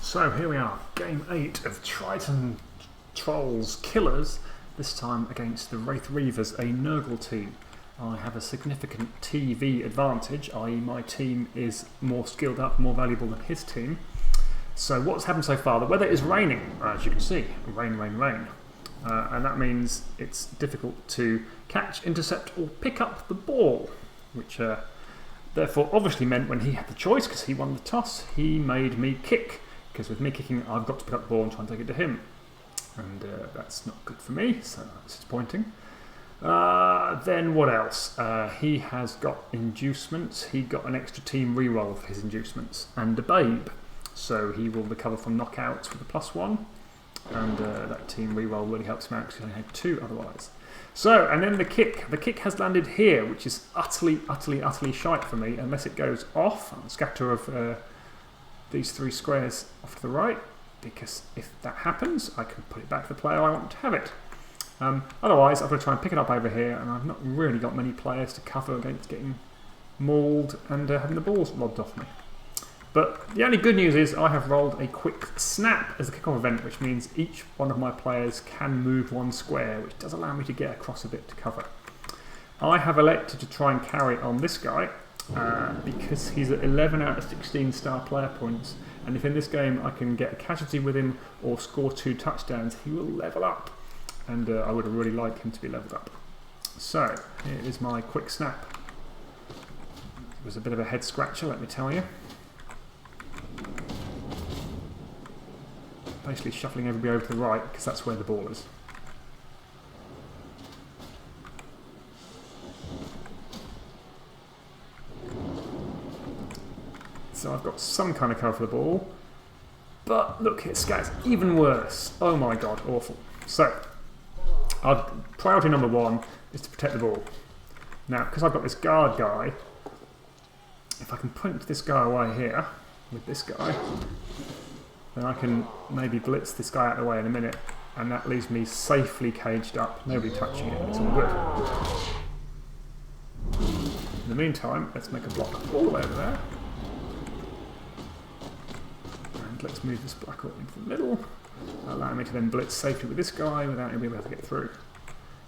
So here we are, game 8 of Triton Trolls Killers, this time against the Wraith Reavers, a Nurgle team. I have a significant TV advantage, i.e. my team is more skilled up, more valuable than his team. So what's happened so far? The weather is raining, as you can see. Rain, rain, rain. And that means it's difficult to catch, intercept or pick up the ball, which therefore obviously meant when he had the choice, because he won the toss, he made me kick. Because with me kicking, I've got to pick up the ball and try and take it to him. And that's not good for me, so that's disappointing. Then what else? He has got inducements. He got an extra team reroll for his inducements. And a babe. So he will recover from knockouts with a +1. And that team reroll really helps him out because he only had 2 otherwise. So, and then the kick. The kick has landed here, which is utterly shite for me, unless it goes off. A scatter of these 3 squares off to the right, because if that happens, I can put it back to the player I want to have it. Otherwise, I've got to try and pick it up over here, and I've not really got many players to cover against getting mauled and having the balls robbed off me. But the only good news is I have rolled a quick snap as a kickoff event, which means each one of my players can move 1 square, which does allow me to get across a bit to cover. I have elected to try and carry on this guy, because he's at 11 out of 16 star player points, and if in this game I can get a casualty with him or score 2 touchdowns, he will level up, and I would really like him to be leveled up. So here is my quick snap. It was a bit of a head scratcher, let me tell you. Basically shuffling everybody over to the right because that's where the ball is. So I've got some kind of cover for the ball, but look, it scats even worse. Oh my god, awful. So, priority number 1 is to protect the ball. Now, because I've got this guard guy, if I can punch this guy away here, with this guy, then I can maybe blitz this guy out of the way in a minute, and that leaves me safely caged up, nobody touching it, and it's all good. In the meantime, let's make a block all the way over there. Let's move this black orc into the middle, allow me to then blitz safely with this guy without him being able to get through.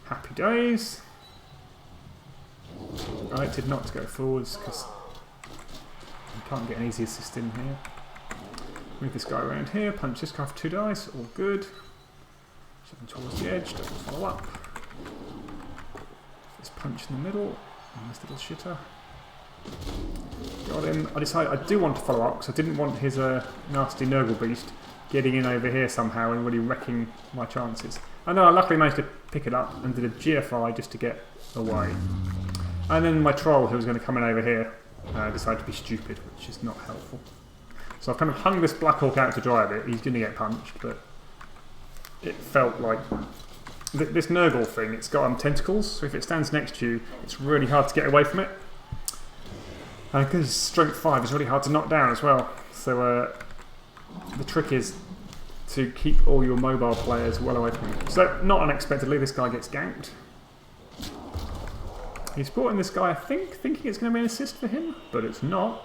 Happy days. I opted not to go forwards because you can't get an easy assist in here. Move this guy around here, punch this guy for 2 dice, all good. Shove him towards the edge, don't follow up. This punch in the middle, and this little shitter. Got him. I decided I do want to follow up because I didn't want his nasty Nurgle beast getting in over here somehow and really wrecking my chances. I know I luckily managed to pick it up and did a GFI just to get away. And then my troll, who was going to come in over here, decided to be stupid, which is not helpful. So I've kind of hung this Black Hawk out to dry a bit. He's going to get punched, but it felt like this Nurgle thing, it's got tentacles, so if it stands next to you, it's really hard to get away from it. And because it's strength 5, it's really hard to knock down as well. So the trick is to keep all your mobile players well away from you. So not unexpectedly, this guy gets ganked. He's brought in this guy, I think, thinking it's going to be an assist for him, but it's not.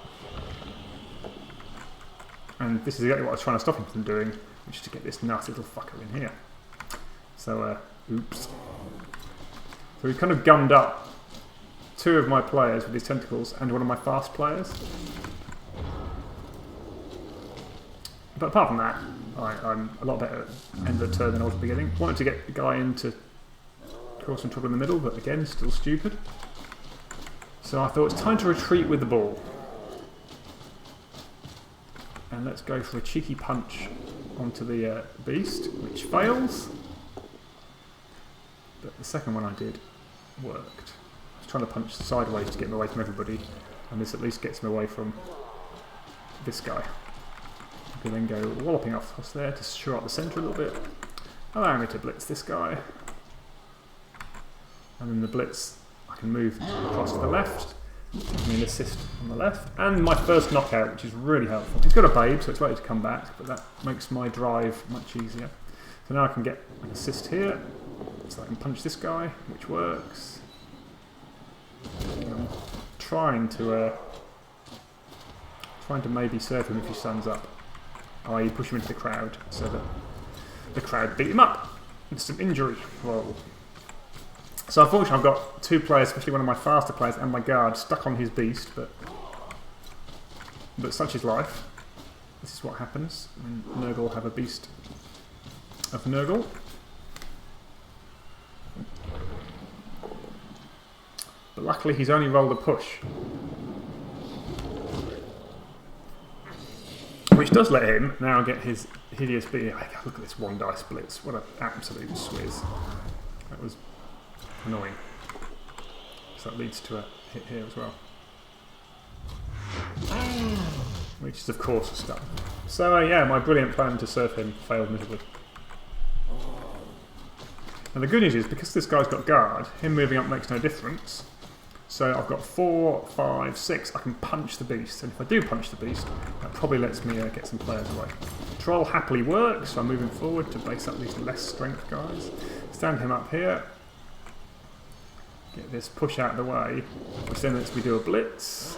And this is exactly what I was trying to stop him from doing, which is to get this nasty little fucker in here. So, oops. So we've kind of gummed up 2 of my players with these tentacles and 1 of my fast players. But apart from that, I'm a lot better at the end of the turn than I was at the beginning. Wanted to get the guy in to cause some trouble in the middle, but again, still stupid. So I thought it's time to retreat with the ball. And let's go for a cheeky punch onto the beast, which fails. But the second one I did worked. Trying to punch sideways to get him away from everybody, and this at least gets him away from this guy. I can then go walloping off across there to shore up the centre a little bit, allow me to blitz this guy, and then the blitz I can move across to the left, give me an assist on the left, and my first knockout, which is really helpful. He's got a babe, so it's ready to come back, but that makes my drive much easier. So now I can get an assist here, so I can punch this guy, which works. I'm trying to maybe serve him if he stands up. I push him into the crowd so that the crowd beat him up. Instant injury roll. So unfortunately I've got two players, especially one of my faster players and my guard, stuck on his beast, but such is life. This is what happens when Nurgle have a beast of Nurgle. But luckily he's only rolled a push, which does let him now get his hideous beat. Look at this one dice blitz, what an absolute swizz. That was annoying. So that leads to a hit here as well. Which is of course a stun. So yeah, my brilliant plan to serve him failed miserably. And the good news is, because this guy's got guard, him moving up makes no difference. So I've got 4, 5, 6, I can punch the beast. And if I do punch the beast, that probably lets me get some players away. Troll happily works, so I'm moving forward to base up these less strength guys. Stand him up here. Get this push out of the way, which then lets me do a blitz.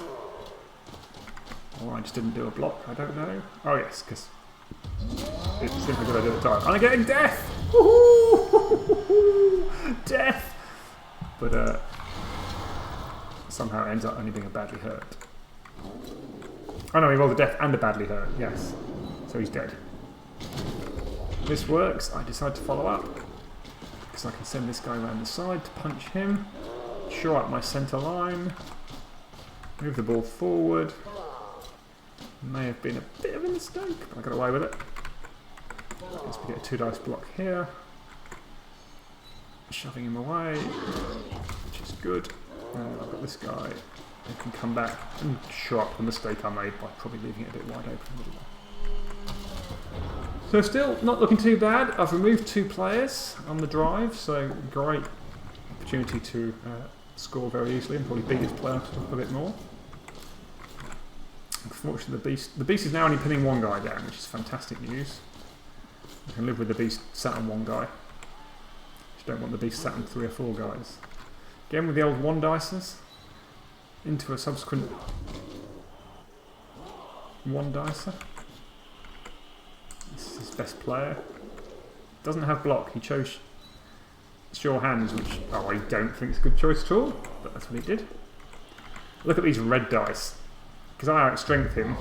Or I just didn't do a block, I don't know. Oh yes, because it's simply what I did at the time. And I'm getting death! Woohoo! Death! But somehow it ends up only being a badly hurt. Oh no, he rolled a death and a badly hurt, yes. So he's dead. This works, I decide to follow up. Because I can send this guy around the side to punch him. Shore up my centre line. Move the ball forward. May have been a bit of a mistake, but I got away with it. Guess we get a 2 dice block here. Shoving him away, which is good. And I've got this guy who can come back and show up the mistake I made by probably leaving it a bit wide open. So still not looking too bad. I've removed 2 players on the drive, so great opportunity to score very easily and probably beat his player up a bit more. Unfortunately the beast is now only pinning 1 guy down, which is fantastic news. I can live with the beast sat on 1 guy. Just don't want the beast sat on 3 or 4 guys. Again with the old 1 dices into a subsequent 1 dicer. This is his best player. Doesn't have block, he chose sure hands, which I don't think is a good choice at all, but that's what he did. Look at these red dice. Because I outstrength him,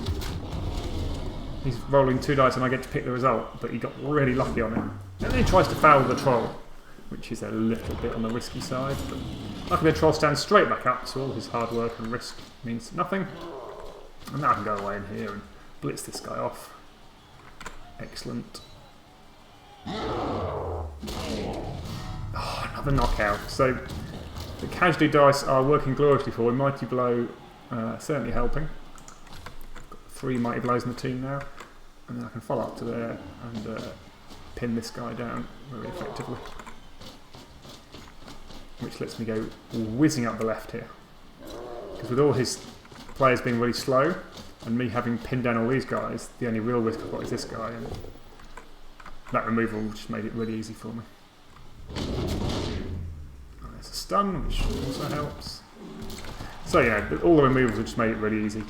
he's rolling 2 dice and I get to pick the result, but he got really lucky on it. And then he tries to foul the troll, which is a little bit on the risky side, but luckily the troll stands straight back up, so all his hard work and risk means nothing. And now I can go away in here and blitz this guy off. Excellent. Oh, another knockout. So the casualty dice are working gloriously for him. Mighty Blow certainly helping. Got 3 Mighty Blows in the team now. And then I can follow up to there and pin this guy down very effectively. Which lets me go whizzing up the left here. Because with all his players being really slow, and me having pinned down all these guys, the only real risk I've got is this guy, and that removal just made it really easy for me. There's a stun, which also helps. So yeah, all the removals just made it really easy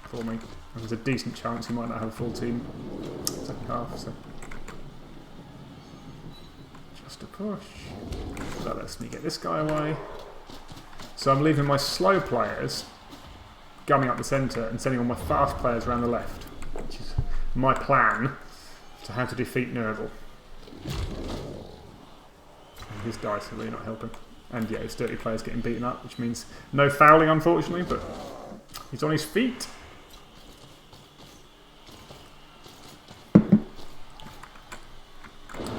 for me. And there's a decent chance he might not have a full team second half, so just a push. That lets me get this guy away. So I'm leaving my slow players gumming up the centre and sending all my fast players around the left, which is my plan to how to defeat Nurgle. And his dice are really not helping. And yeah, his dirty player's getting beaten up, which means no fouling unfortunately, but he's on his feet.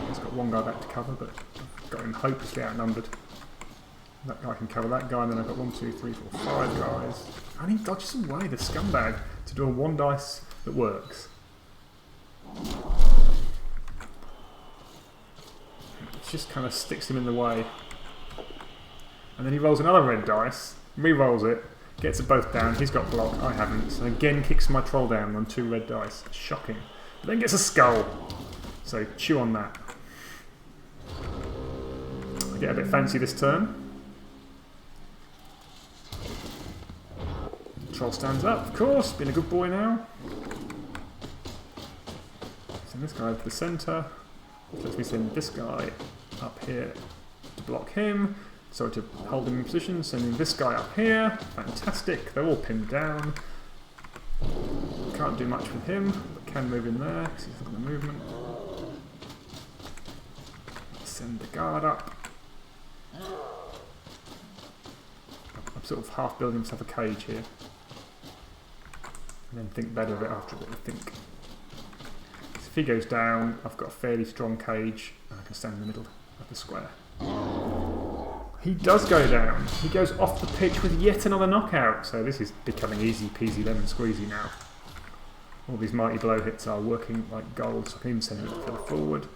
He's got 1 guy back to cover, but I've got him hopelessly outnumbered. That guy can cover that guy, and then I've got 1, 2, 3, 4, 5 guys. And he dodges away, the scumbag, to do a 1 dice that works. It just kind of sticks him in the way. And then he rolls another red dice, re-rolls it, gets it both down. He's got block, I haven't. So again kicks my troll down on 2 red dice. Shocking. But then gets a skull. So chew on that. I get a bit fancy this turn. Troll stands up, of course, being a good boy now. Send this guy to the centre. Let me send this guy up here to block him. So to hold him in position, sending this guy up here. Fantastic. They're all pinned down. Can't do much with him, but can move in there because he's got the movement. Send the guard up. I'm sort of half building himself a cage here. And then think better of it after what I think. So if he goes down, I've got a fairly strong cage and I can stand in the middle of the square. He does go down. He goes off the pitch with yet another knockout. So this is becoming easy peasy lemon squeezy now. All these mighty blow hits are working like gold, so I can even send him further forward.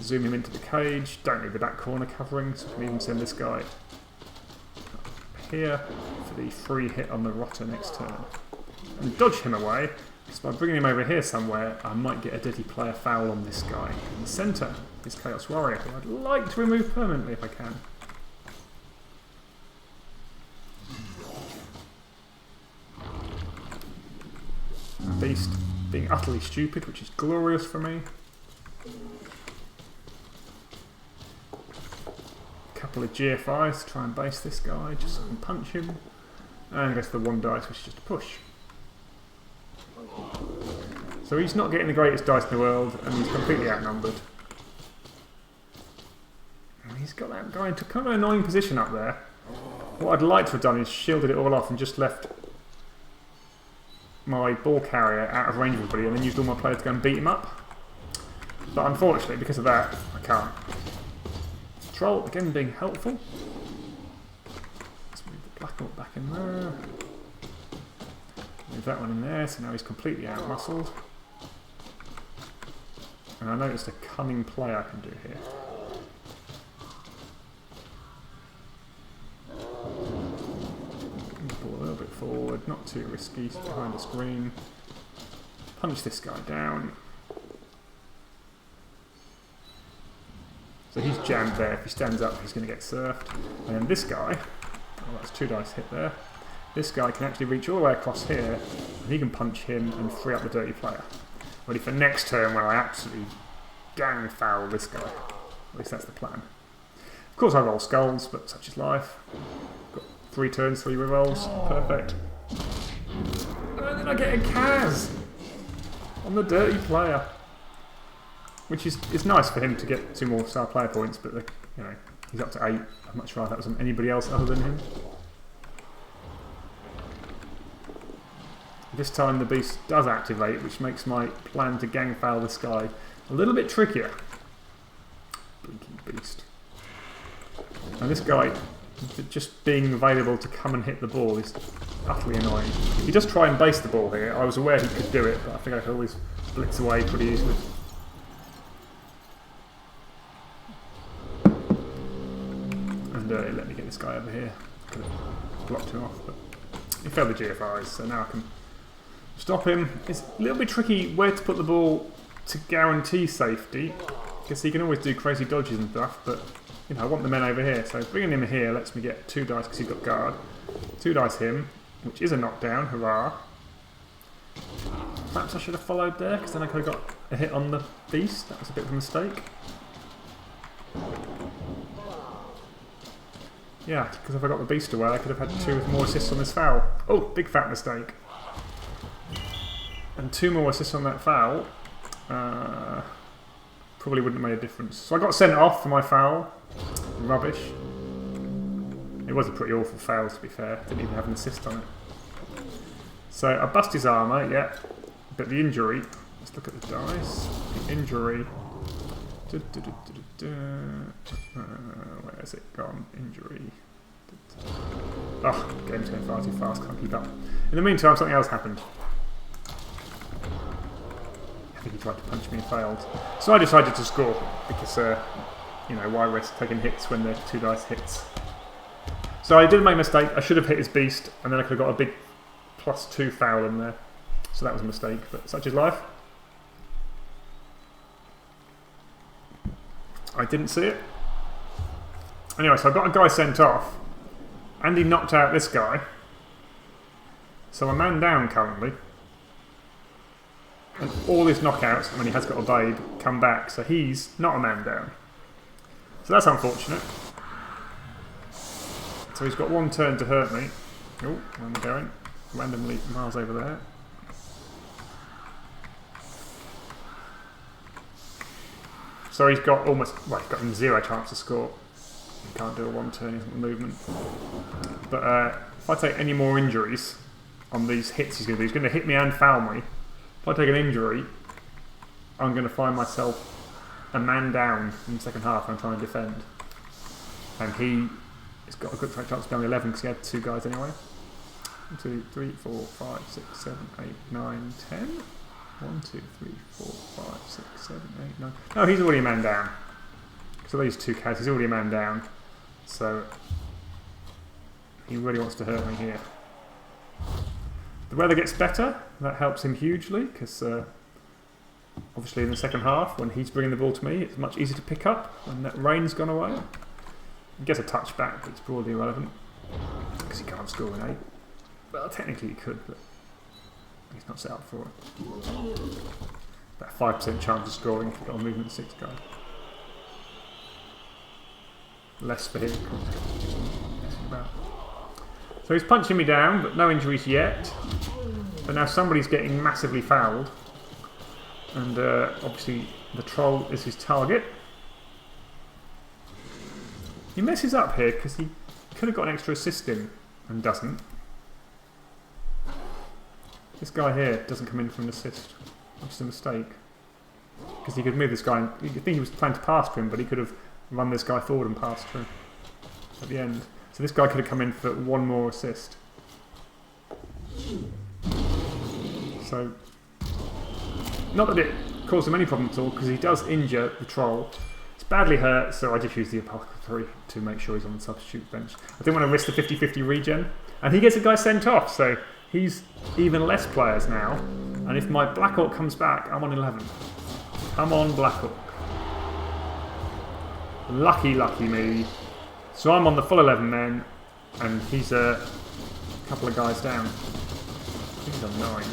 Zoom him into the cage. Don't need the back corner covering, so I can even send this guy up here for the free hit on the rotter next turn. And dodge him away, because by bringing him over here somewhere, I might get a dirty player foul on this guy. In the centre, this Chaos Warrior, who I'd like to remove permanently if I can. Beast being utterly stupid, which is glorious for me. A couple of GFIs to try and base this guy, just so I can punch him. And goes for the one dice, which is just a push. So he's not getting the greatest dice in the world, and he's completely outnumbered. And he's got that guy into kind of an annoying position up there. What I'd like to have done is shielded it all off and just left my ball carrier out of range of everybody and then used all my players to go and beat him up. But unfortunately, because of that, I can't. Troll, again, being helpful. Let's move the black orc back in there. Move that one in there, so now he's completely out-muscled. And I noticed a cunning play I can do here. Pull a little bit forward, not too risky, so behind the screen. Punch this guy down. So he's jammed there. If he stands up, he's going to get surfed. And then this guy, oh, that's 2 dice hit there. This guy can actually reach all the way across here, and he can punch him and free up the dirty player. Ready for next turn when I absolutely gang foul this guy. At least that's the plan. Of course I roll skulls, but such is life. Got 3 turns, 3 rerolls. Perfect. And then I get a Kaz on the dirty player. Which is nice for him to get 2 more star player points, but you know, he's up to 8. I'd much rather that was on anybody else other than him. This time the beast does activate, which makes my plan to gang foul this guy a little bit trickier. Blinking beast. And this guy, just being available to come and hit the ball is utterly annoying. He does try and base the ball here. I was aware he could do it, but I think I could always blitz away pretty easily. And let me get this guy over here. Could have blocked him off, but he failed the GFIs, so now I can stop him. It's a little bit tricky where to put the ball to guarantee safety, because he can always do crazy dodges and stuff, but you know, I want the men over here, so bringing him here lets me get 2 dice because he's got guard. 2 dice him, which is a knockdown, hurrah. Perhaps I should have followed there, because then I could have got a hit on the beast. That was a bit of a mistake. Yeah, because if I got the beast away, I could have had 2 more assists on this foul. Oh, big fat mistake. And 2 more assists on that foul probably wouldn't have made a difference. So I got sent off for my foul. Rubbish. It was a pretty awful foul, to be fair. Didn't even have an assist on it. So I bust his armour, yeah. But the injury, let's look at the dice. The injury. Where has it gone? Injury. Oh, game's going far too fast, can't keep up. In the meantime, something else happened. I think he tried to punch me and failed. So I decided to score, because, you know, why risk taking hits when they're 2 dice hits? So I did make a mistake. I should have hit his beast, and then I could have got a big +2 foul in there. So that was a mistake, but such is life. I didn't see it. Anyway, so I got a guy sent off, and he knocked out this guy. So I'm man down currently. And all his knockouts, when he has got a babe, come back, so he's not a man down. So that's unfortunate. So he's got one turn to hurt me. Oh, where am I going? Randomly miles over there. So he's got almost, well, he's got zero chance to score. He can't do a one turn, isn't the movement. But if I take any more injuries on these hits he's going to hit me and foul me. If I take an injury, I'm going to find myself a man down in the second half and trying to defend. And he's got a good chance to be on 11 because he had two guys anyway. 1, 2, 3, 4, 5, 6, 7, 8, 9, 10. 1, 2, 3, 4, 5, 6, 7, 8, 9. No, he's already a man down. So these two cats, he's already a man down. So he really wants to hurt me here. The weather gets better. That helps him hugely because obviously in the second half, when he's bringing the ball to me, it's much easier to pick up when that rain's gone away. He gets a touchback, but it's broadly irrelevant because he can't score an 8. Well, technically he could, but he's not set up for it. About 5% chance of scoring if you've got a movement 6 guy. Less for him. So he's punching me down, but no injuries yet. But now somebody's getting massively fouled. And obviously the troll is his target. He messes up here because he could have got an extra assist in and doesn't. This guy here doesn't come in for an assist, which is a mistake. Because he could move this guy, you think he was planning to pass to him, but he could have run this guy forward and passed through at the end. So this guy could have come in for one more assist. So, not that it caused him any problem at all, because he does injure the troll. It's badly hurt, so I just use the apothecary to make sure he's on the substitute bench. I didn't want to risk the 50-50 regen. And he gets a guy sent off, so he's even less players now. And if my Black Hawk comes back, I'm on 11. Come on, Black Hawk. Lucky, lucky me. So I'm on the full 11 men, and he's a couple of guys down. I think he's on 9.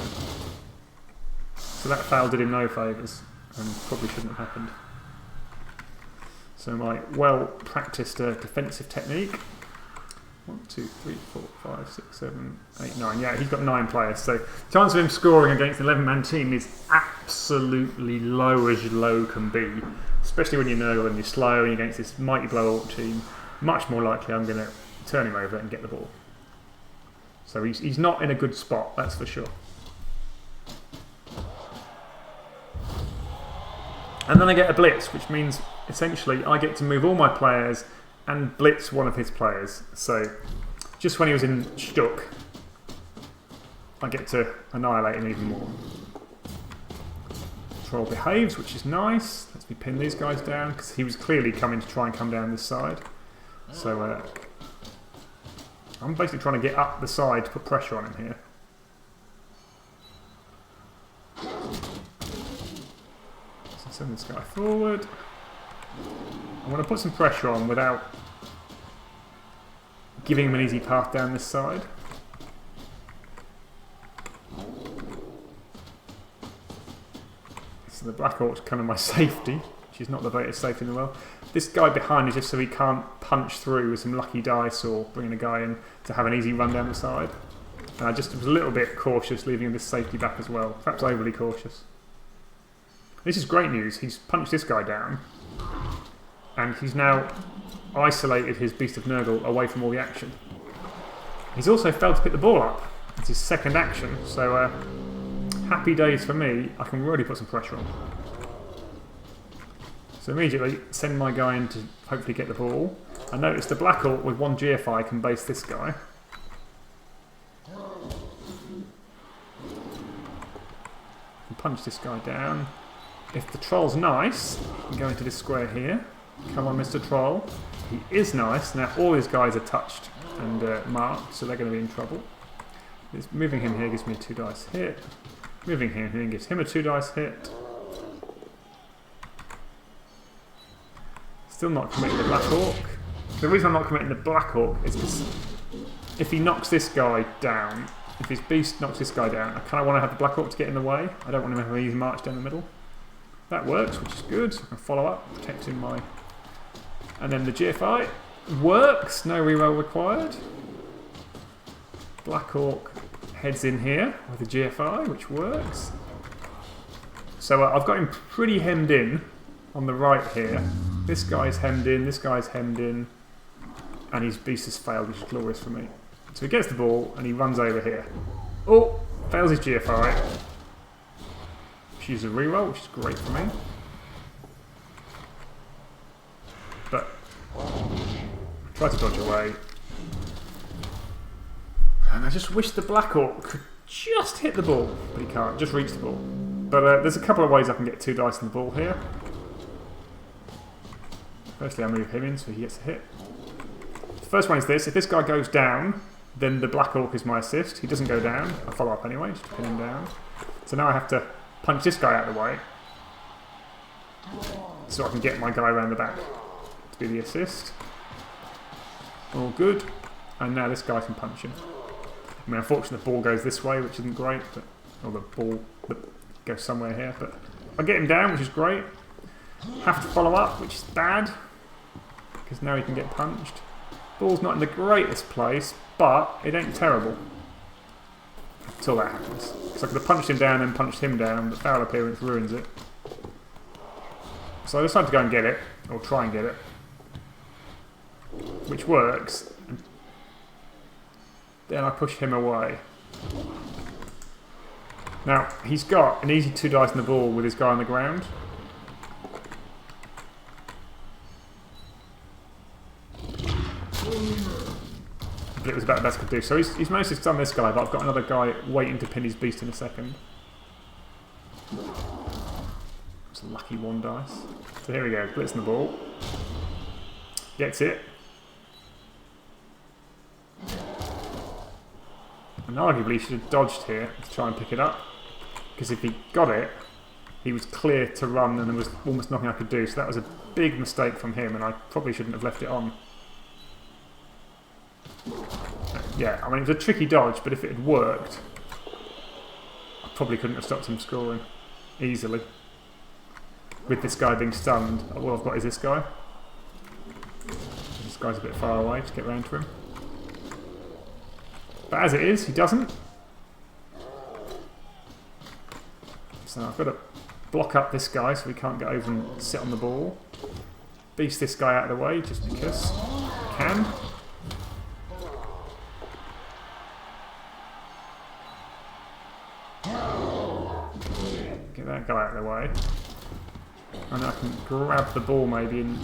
So that foul did him no favours, and probably shouldn't have happened. So my well-practiced defensive technique. 1, 2, 3, 4, 5, 6, 7, 8, 9. Yeah, he's got 9 players. So chance of him scoring against an 11-man team is absolutely low as low can be. Especially when you're Nurgle and you're slow and you're against this mighty blow-up team. Much more likely I'm going to turn him over and get the ball. So he's not in a good spot, that's for sure. And then I get a blitz, which means essentially I get to move all my players and blitz one of his players. So just when he was in Stuck, I get to annihilate him even more. Troll behaves, which is nice. Lets me pin these guys down because he was clearly coming to try and come down this side. So I'm basically trying to get up the side to put pressure on him here. So send this guy forward. I want to put some pressure on without giving him an easy path down this side. So the Black Hawk's kind of my safety, which is not the greatest safety in the world. This guy behind is just so he can't punch through with some lucky dice or bringing a guy in to have an easy run down the side. And I just was a little bit cautious leaving this safety back as well, perhaps overly cautious. This is great news, he's punched this guy down and he's now isolated his Beast of Nurgle away from all the action. He's also failed to pick the ball up. It's his second action, so happy days for me. I can really put some pressure on. So immediately send my guy in to hopefully get the ball. I noticed the Black Hawk with 1 GFI can base this guy. And punch this guy down. If the Troll's nice, you can go into this square here. Come on, Mr. Troll. He is nice. Now all his guys are touched and marked, so they're going to be in trouble. Moving him here gives me a 2 dice hit. Moving him here gives him a 2 dice hit. Still not committing the Black Hawk. The reason I'm not committing the Black Hawk is because if he knocks this guy down, if his beast knocks this guy down, I kind of want to have the Black Orc to get in the way. I don't want him to have an easy march down the middle. That works, which is good. So I can follow up, protecting my... And then the GFI works. No reroll required. Black Orc heads in here with the GFI, which works. So I've got him pretty hemmed in on the right here. This guy's hemmed in, this guy's hemmed in, and his beast has failed, which is glorious for me. So he gets the ball and he runs over here. Oh, fails his GFI. Uses a reroll, which is great for me. But try to dodge away. And I just wish the Black Orc could just hit the ball, but he can't, just reach the ball. But there's a couple of ways I can get 2 dice in the ball here. Firstly, I move him in so he gets a hit. The first one is this. If this guy goes down, then the Black Orc is my assist. He doesn't go down. I follow up anyway, just to pin him down. So now I have to punch this guy out of the way so I can get my guy around the back to be the assist. All good. And now this guy can punch him. I mean, unfortunately the ball goes this way, which isn't great, but, or the ball goes somewhere here, but I get him down, which is great. Have to follow up, which is bad, because now he can get punched. Ball's not in the greatest place, but it ain't terrible. Until that happens. Because I could have punched him down and punched him down, but foul appearance ruins it. So I decided to go and get it, or try and get it. Which works. Then I push him away. Now, he's got an easy 2 dice in the ball with his guy on the ground. But it was about the best I could do. So he's managed to stun this guy, but I've got another guy waiting to pin his beast in a second. It's a lucky 1 dice. So here we go, blitzing the ball. Gets it. And arguably he should have dodged here to try and pick it up. Because if he got it, he was clear to run and there was almost nothing I could do. So that was a big mistake from him and I probably shouldn't have left it on. Yeah, I mean it was a tricky dodge, but if it had worked, I probably couldn't have stopped him scoring easily. With this guy being stunned, all I've got is this guy. This guy's a bit far away to get round to him. But as it is, he doesn't. So I've got to block up this guy so he can't get over and sit on the ball. Beast this guy out of the way just because I can. Get that guy out of the way. And I can grab the ball maybe and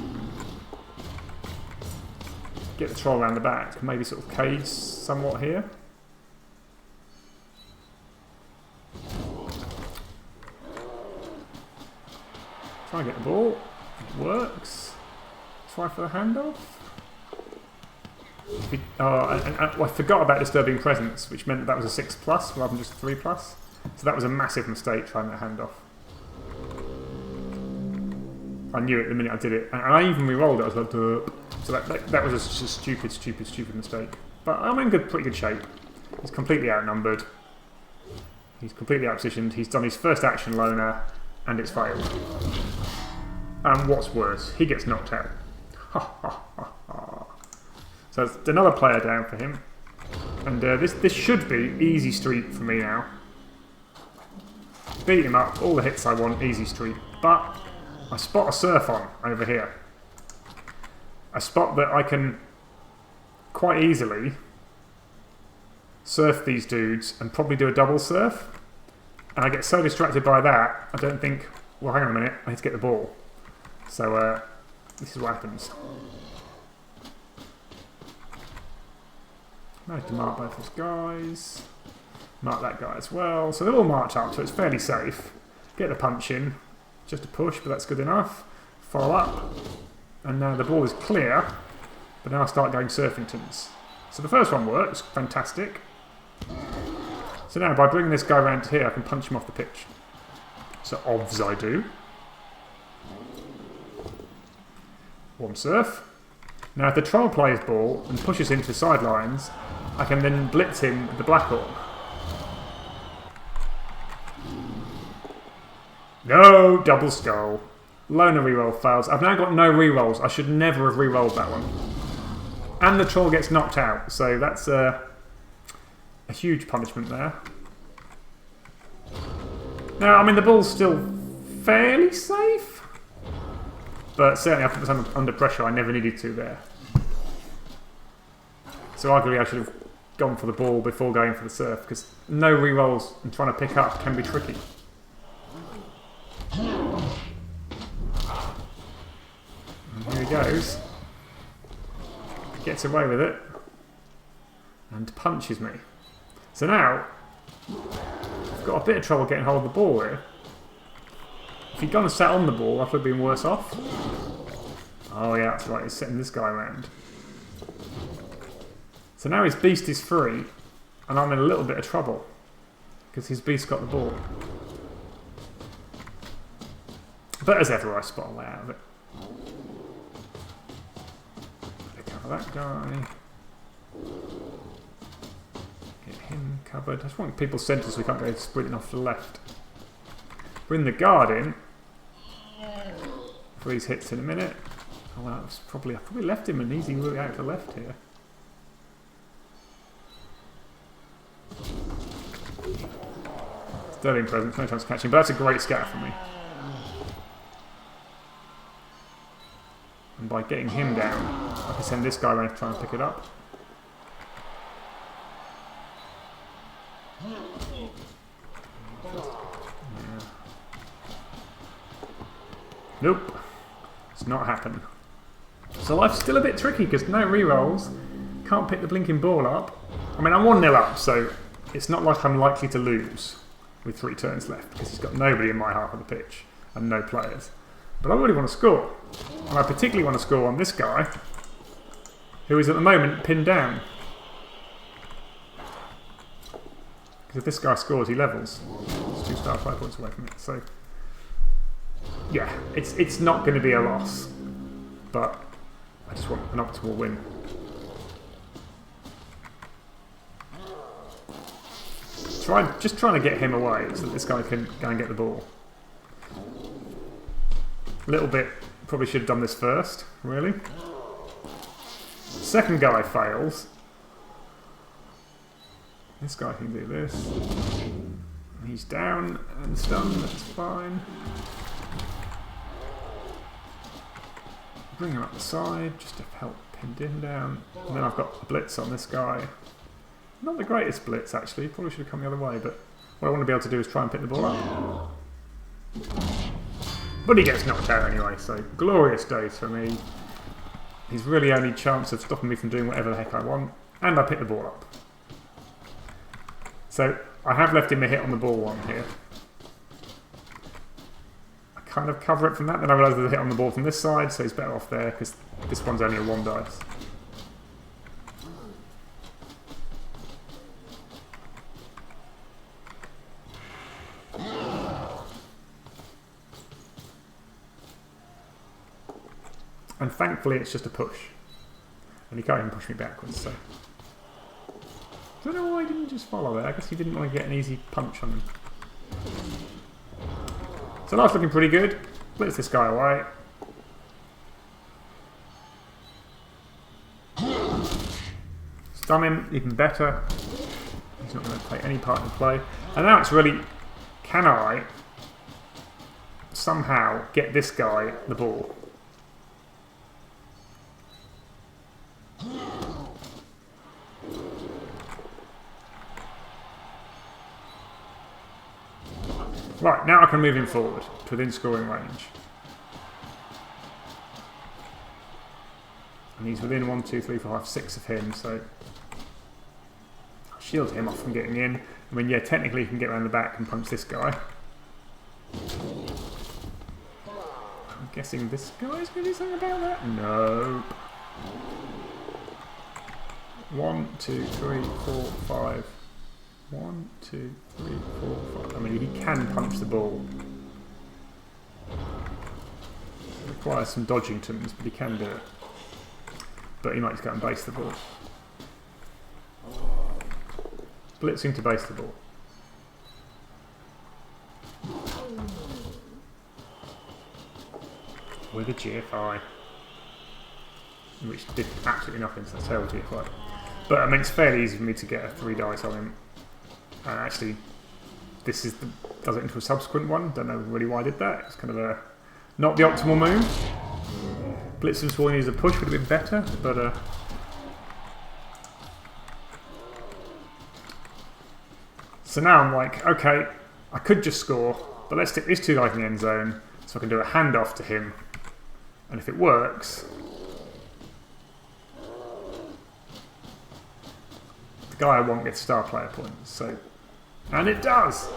get the troll around the back. Maybe sort of cage somewhat here. Try and get the ball. It works. Try for the handoff. I forgot about Disturbing Presence, which meant that was a 6+ rather than just a 3+. So that was a massive mistake trying that handoff. I knew it the minute I did it, and I even re-rolled it. I was like, duh. So that was just a stupid mistake. But I'm in pretty good shape. He's completely outnumbered. He's completely outpositioned. He's done his first action loner, and it's failed. And what's worse, he gets knocked out. So it's another player down for him. And this should be easy street for me now. Beat him up, all the hits I want, easy street. But I spot a surf on over here. I spot that I can quite easily surf these dudes and probably do a double surf. And I get so distracted by that, I don't think, well, hang on a minute, I need to get the ball. So this is what happens. I have to mark both those guys. Mark that guy as well. So they'll all march up, so it's fairly safe. Get the punch in. Just a push, but that's good enough. Follow up. And now the ball is clear. But now I start going Surfingtons. So the first one works. Fantastic. So now by bringing this guy around here, I can punch him off the pitch. So obvs I do. One surf. Now if the troll plays ball and pushes into the sidelines, I can then blitz him with the Black Orc. No, double skull. Loner reroll fails. I've now got no rerolls. I should never have rerolled that one. And the troll gets knocked out, so that's a huge punishment there. Now, I mean, the ball's still fairly safe, but certainly I put this under pressure. I never needed to there. So arguably I should have gone for the ball before going for the surf, because no rerolls and trying to pick up can be tricky. And here he goes. Gets away with it. And punches me. So now, I've got a bit of trouble getting hold of the ball here. If he'd gone and sat on the ball, I could have been worse off. Oh yeah, that's right, he's setting this guy around. So now his beast is free, and I'm in a little bit of trouble. Because his beast got the ball. But as ever, I spot a way out of it. Cover that guy. Get him covered. I just want people centred so we can't go sprinting off to the left. Bring the guard in. For these hits in a minute. Oh, well, I probably left him an easy route out to the left here. Sterling presence, no chance of catching, but that's a great scatter for me. And by getting him down, I can send this guy around to try and pick it up. Yeah. Nope. It's not happening. So life's still a bit tricky because no rerolls. Can't pick the blinking ball up. I mean, I'm 1-0 up, so it's not like I'm likely to lose with 3 turns left because he's got nobody in my half of the pitch and no players. But I really want to score. And I particularly want to score on this guy, who is at the moment pinned down. Because if this guy scores, he levels. It's 2 stars, 5 points away from it. So, yeah, it's not going to be a loss. But I just want an optimal win. Just trying to get him away so that this guy can go and get the ball. A little bit, probably should have done this first, really. Second guy fails. This guy can do this. He's down and stunned, that's fine. Bring him up the side, just to help pin him down. And then I've got a blitz on this guy. Not the greatest blitz, actually. Probably should have come the other way, but what I want to be able to do is try and pick the ball up. But he gets knocked out anyway, so glorious days for me. His really only chance of stopping me from doing whatever the heck I want. And I pick the ball up. So I have left him a hit on the ball one here. I kind of cover it from that, then I realise there's a hit on the ball from this side, so he's better off there, because this one's only a 1 dice. And thankfully it's just a push. And he can't even push me backwards, so... I don't know why he didn't just follow it. I guess he didn't want to get an easy punch on him. So life's looking pretty good. Blitz this guy away. Stun him, even better. He's not going to play any part in the play. And now it's really... Can I somehow get this guy the ball? Right, now I can move him forward to within scoring range. And he's within 1, 2, 3, 4, 5, 6 of him, so I'll shield him off from getting in. I mean, yeah, technically he can get around the back and punch this guy. I'm guessing this guy's going to do something about that? Nope. 1, 2, 3, 4, 5. 1, 2, 3, 4, 5. I mean, he can punch the ball. It requires some dodgingtons, but he can do it. But he might just go and base the ball. Blitzing to base the ball. with a GFI, which did absolutely nothing, so that's terrible GFI. But I mean, it's fairly easy for me to get a 3 dice on him. Actually, this is does it into a subsequent one. Don't know really why I did that. It's kind of not the optimal move. Blitzing before he needs a push would have been better, but so now I'm like, okay, I could just score, but let's stick these 2 guys in the end zone so I can do a handoff to him, and if it works, the guy I want gets star player points. So, and it does.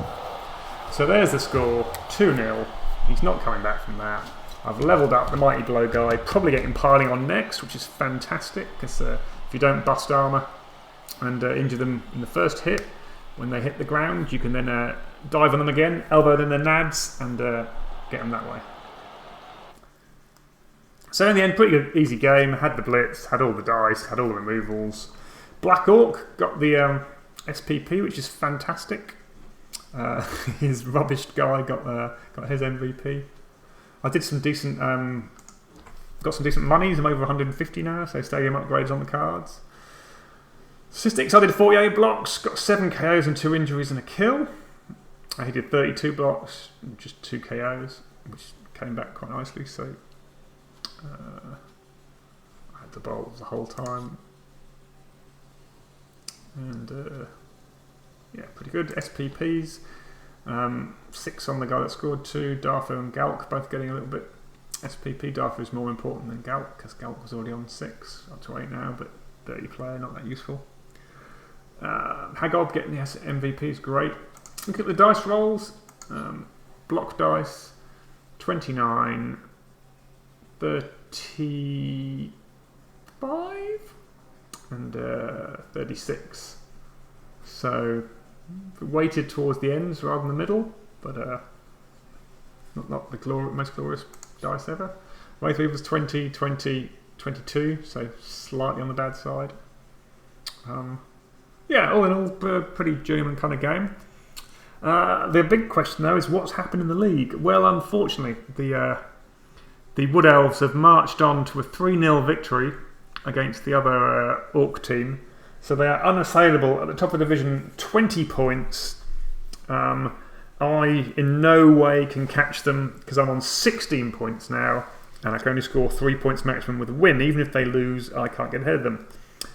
So there's the score, 2-0. He's not coming back from that. I've levelled up the Mighty Blow guy, probably getting piling on next, which is fantastic, because if you don't bust armour and injure them in the first hit, when they hit the ground, you can then dive on them again, elbow them in the nads, and get them that way. So in the end, pretty good, easy game. Had the blitz, had all the dice, had all the removals. Black Orc got the SPP, which is fantastic. His rubbish guy got his MVP. I did some decent, got some decent monies. I'm over 150 now, so stadium upgrades on the cards. Statistics, I did 48 blocks, got 7 KOs and 2 injuries and a kill. He did 32 blocks, and just 2 KOs, which came back quite nicely. So I had the bowls the whole time, and yeah, pretty good. SPPs, 6 on the guy that scored 2. Darther and Galk both getting a little bit SPP. Darther is more important than Galk because Galk was already on 6, up to 8 now, but dirty player, not that useful. Haggard getting the MVP is great. Look at the dice rolls. Block dice, 29, 35, and 36. So weighted towards the ends rather than the middle, but not the most glorious dice ever. Wraith was 20, 20, 22, so slightly on the bad side. Yeah, all in all, pretty journeyman kind of game. The big question though is what's happened in the league. Well, unfortunately, the Wood Elves have marched on to a 3-0 victory against the other Orc team. So they are unassailable at the top of the division, 20 points. I in no way can catch them because I'm on 16 points now, and I can only score 3 points maximum with a win. Even if they lose, I can't get ahead of them.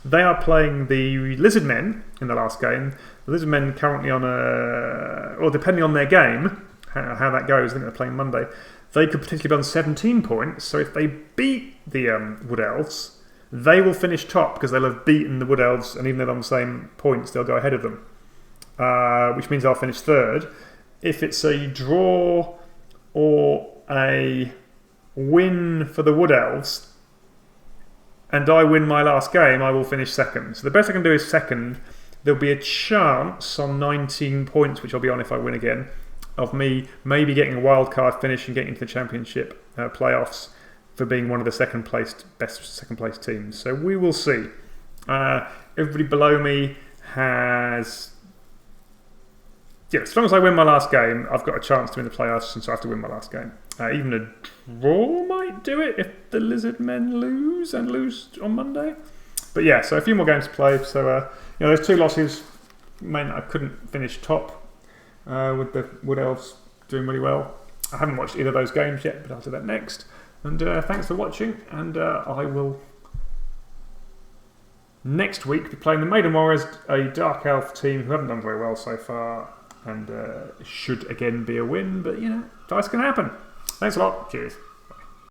They are playing the Lizard Men in the last game. The Lizard Men currently on or depending on their game, how that goes, I think they're playing Monday, they could potentially be on 17 points. So if they beat the Wood Elves, they will finish top because they'll have beaten the Wood Elves, and even though they're on the same points, they'll go ahead of them, which means I'll finish 3rd. If it's a draw or a win for the Wood Elves, and I win my last game, I will finish 2nd. So the best I can do is 2nd. There'll be a chance on 19 points, which I'll be on if I win again, of me maybe getting a wild card finish and getting into the championship playoffs for being one of the best second place teams. So we will see. Everybody below me has... Yeah, as long as I win my last game, I've got a chance to win the playoffs, and so I have to win my last game. Even a draw might do it if the Lizard Men lose on Monday. But yeah, so a few more games to play. So those 2 losses meant I couldn't finish top with the Wood Elves doing really well. I haven't watched either of those games yet, but I'll do that next. And thanks for watching, and I will next week be playing the Maiden Warriors, a Dark Elf team who haven't done very well so far, and should again be a win, but dice can happen. Thanks a lot. Cheers.